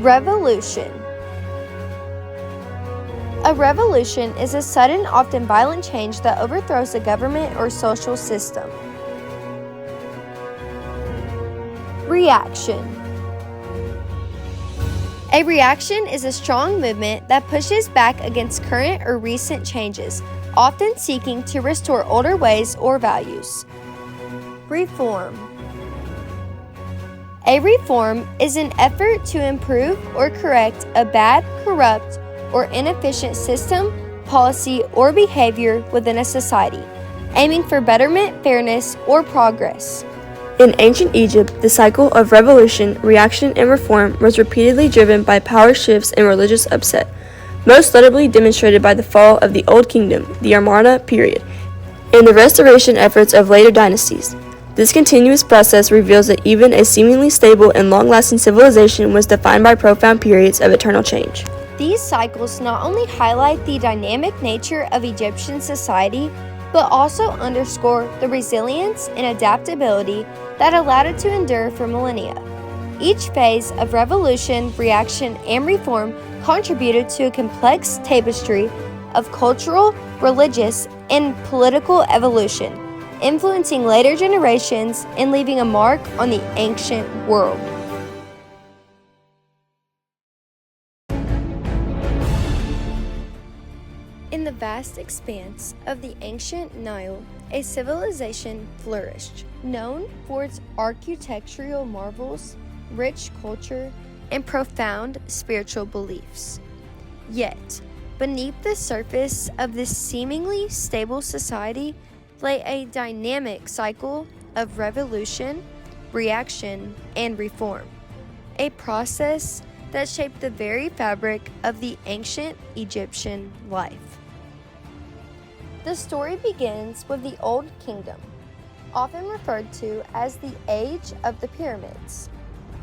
Revolution. A revolution is a sudden, often violent change that overthrows a government or social system. Reaction. A reaction is a strong movement that pushes back against current or recent changes, often seeking to restore older ways or values. Reform. A reform is an effort to improve or correct a bad, corrupt, or inefficient system, policy, or behavior within a society, aiming for betterment, fairness, or progress. In ancient Egypt, the cycle of revolution, reaction, and reform was repeatedly driven by power shifts and religious upset, most notably demonstrated by the fall of the Old Kingdom, the Amarna period, and the restoration efforts of later dynasties. This continuous process reveals that even a seemingly stable and long-lasting civilization was defined by profound periods of eternal change. These cycles not only highlight the dynamic nature of Egyptian society, but also underscore the resilience and adaptability that allowed it to endure for millennia. Each phase of revolution, reaction, and reform contributed to a complex tapestry of cultural, religious, and political evolution, influencing later generations and leaving a mark on the ancient world. In the vast expanse of the ancient Nile, a civilization flourished, known for its architectural marvels, rich culture, and profound spiritual beliefs. Yet, beneath the surface of this seemingly stable society lay a dynamic cycle of revolution, reaction, and reform, a process that shaped the very fabric of the ancient Egyptian life. The story begins with the Old Kingdom, often referred to as the Age of the Pyramids.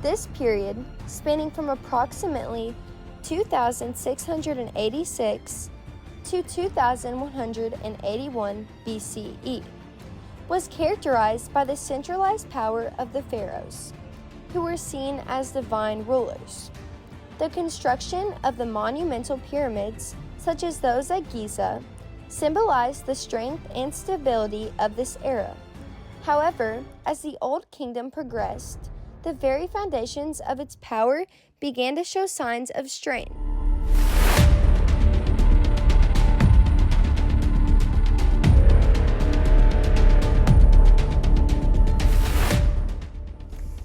This period, spanning from approximately 2686 to 2181 BCE, was characterized by the centralized power of the pharaohs, who were seen as divine rulers. The construction of the monumental pyramids, such as those at Giza, symbolized the strength and stability of this era. However, as the Old Kingdom progressed, the very foundations of its power began to show signs of strain.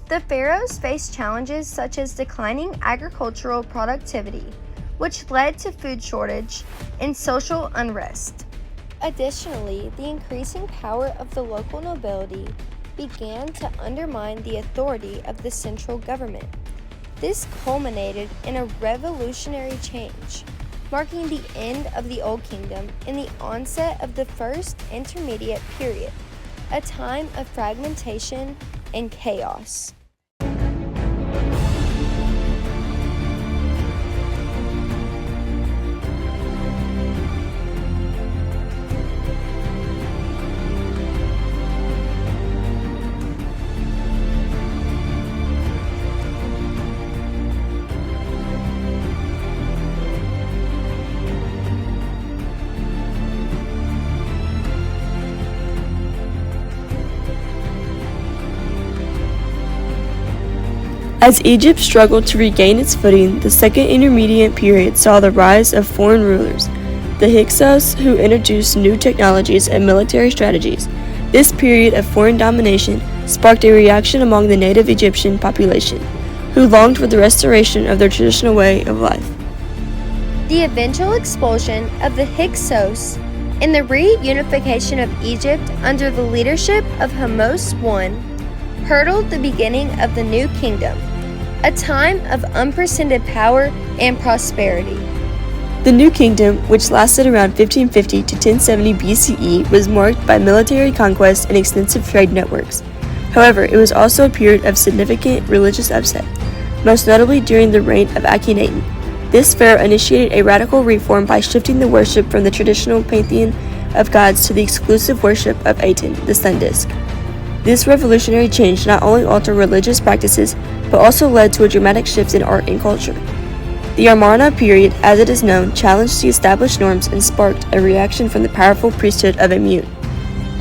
The pharaohs faced challenges such as declining agricultural productivity, which led to food shortage and social unrest. Additionally, the increasing power of the local nobility began to undermine the authority of the central government. This culminated in a revolutionary change, marking the end of the Old Kingdom and the onset of the First Intermediate Period, a time of fragmentation and chaos. As Egypt struggled to regain its footing, the Second Intermediate Period saw the rise of foreign rulers, the Hyksos, who introduced new technologies and military strategies. This period of foreign domination sparked a reaction among the native Egyptian population, who longed for the restoration of their traditional way of life. The eventual expulsion of the Hyksos and the reunification of Egypt under the leadership of Ahmose I heralded the beginning of the New Kingdom, a time of unprecedented power and prosperity. The New Kingdom, which lasted around 1550 to 1070 BCE, was marked by military conquest and extensive trade networks. However, it was also a period of significant religious upset, most notably during the reign of Akhenaten. This pharaoh initiated a radical reform by shifting the worship from the traditional pantheon of gods to the exclusive worship of Aten, the sun disk. This revolutionary change not only altered religious practices, but also led to a dramatic shift in art and culture. The Amarna period, as it is known, challenged the established norms and sparked a reaction from the powerful priesthood of Amun,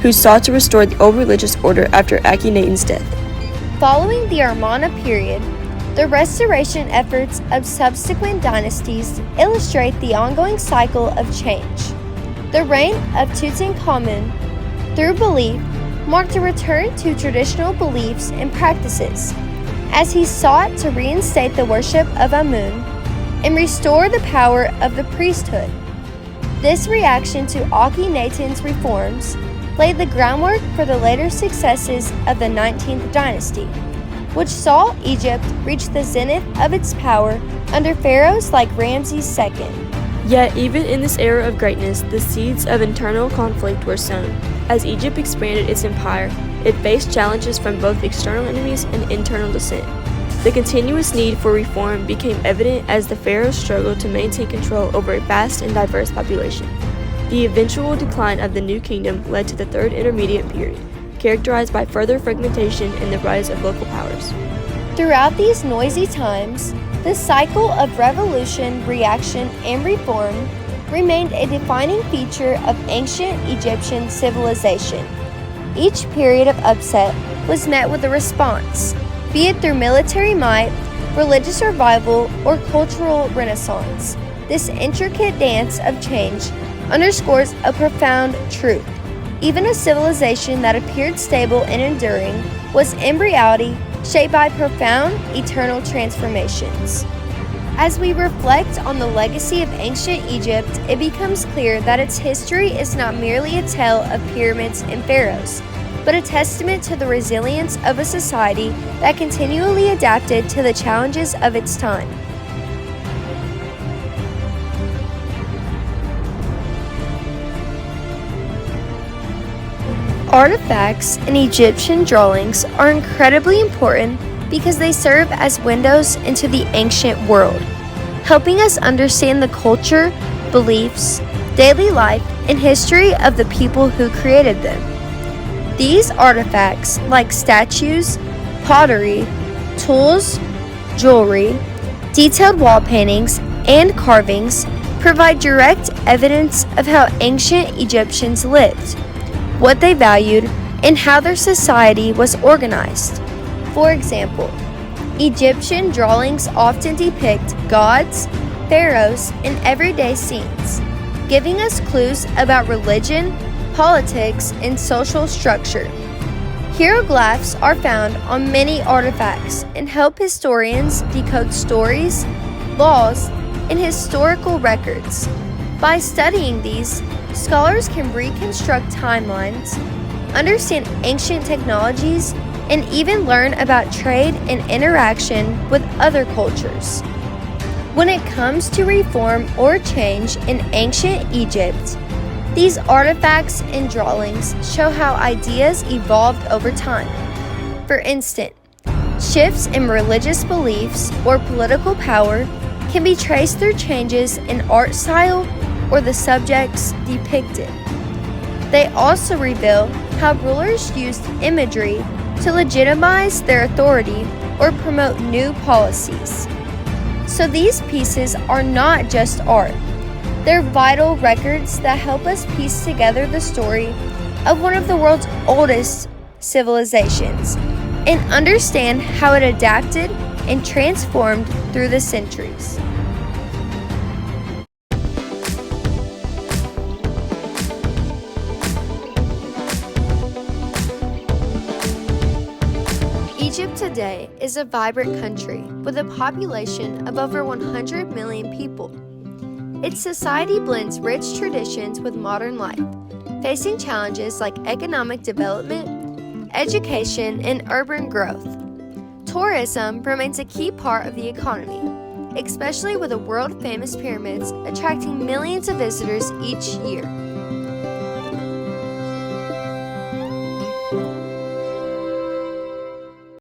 who sought to restore the old religious order after Akhenaten's death. Following the Amarna period, the restoration efforts of subsequent dynasties illustrate the ongoing cycle of change. The reign of Tutankhamun, through belief, marked a return to traditional beliefs and practices, as he sought to reinstate the worship of Amun and restore the power of the priesthood. This reaction to Akhenaten's reforms laid the groundwork for the later successes of the 19th dynasty, which saw Egypt reach the zenith of its power under pharaohs like Ramses II. Yet, even in this era of greatness, the seeds of internal conflict were sown. As Egypt expanded its empire, it faced challenges from both external enemies and internal dissent. The continuous need for reform became evident as the pharaohs struggled to maintain control over a vast and diverse population. The eventual decline of the New Kingdom led to the Third Intermediate Period, characterized by further fragmentation and the rise of local powers. Throughout these noisy times, the cycle of revolution, reaction, and reform remained a defining feature of ancient Egyptian civilization. Each period of upset was met with a response, be it through military might, religious revival, or cultural renaissance. This intricate dance of change underscores a profound truth. Even a civilization that appeared stable and enduring was in reality shaped by profound, eternal transformations. As we reflect on the legacy of ancient Egypt, it becomes clear that its history is not merely a tale of pyramids and pharaohs, but a testament to the resilience of a society that continually adapted to the challenges of its time. Artifacts and Egyptian drawings are incredibly important because they serve as windows into the ancient world, helping us understand the culture, beliefs, daily life, and history of the people who created them. These artifacts, like statues, pottery, tools, jewelry, detailed wall paintings, and carvings, provide direct evidence of how ancient Egyptians lived, what they valued, and how their society was organized. For example, Egyptian drawings often depict gods, pharaohs, and everyday scenes, giving us clues about religion, politics, and social structure. Hieroglyphs are found on many artifacts and help historians decode stories, laws, and historical records. By studying these, scholars can reconstruct timelines, understand ancient technologies, and even learn about trade and interaction with other cultures. When it comes to reform or change in ancient Egypt, these artifacts and drawings show how ideas evolved over time. For instance, shifts in religious beliefs or political power can be traced through changes in art style or the subjects depicted. They also reveal how rulers used imagery to legitimize their authority or promote new policies. So these pieces are not just art. They're vital records that help us piece together the story of one of the world's oldest civilizations and understand how it adapted and transformed through the centuries. Egypt today is a vibrant country with a population of over 100 million people. Its society blends rich traditions with modern life, facing challenges like economic development, education, and urban growth. Tourism remains a key part of the economy, especially with the world-famous pyramids attracting millions of visitors each year.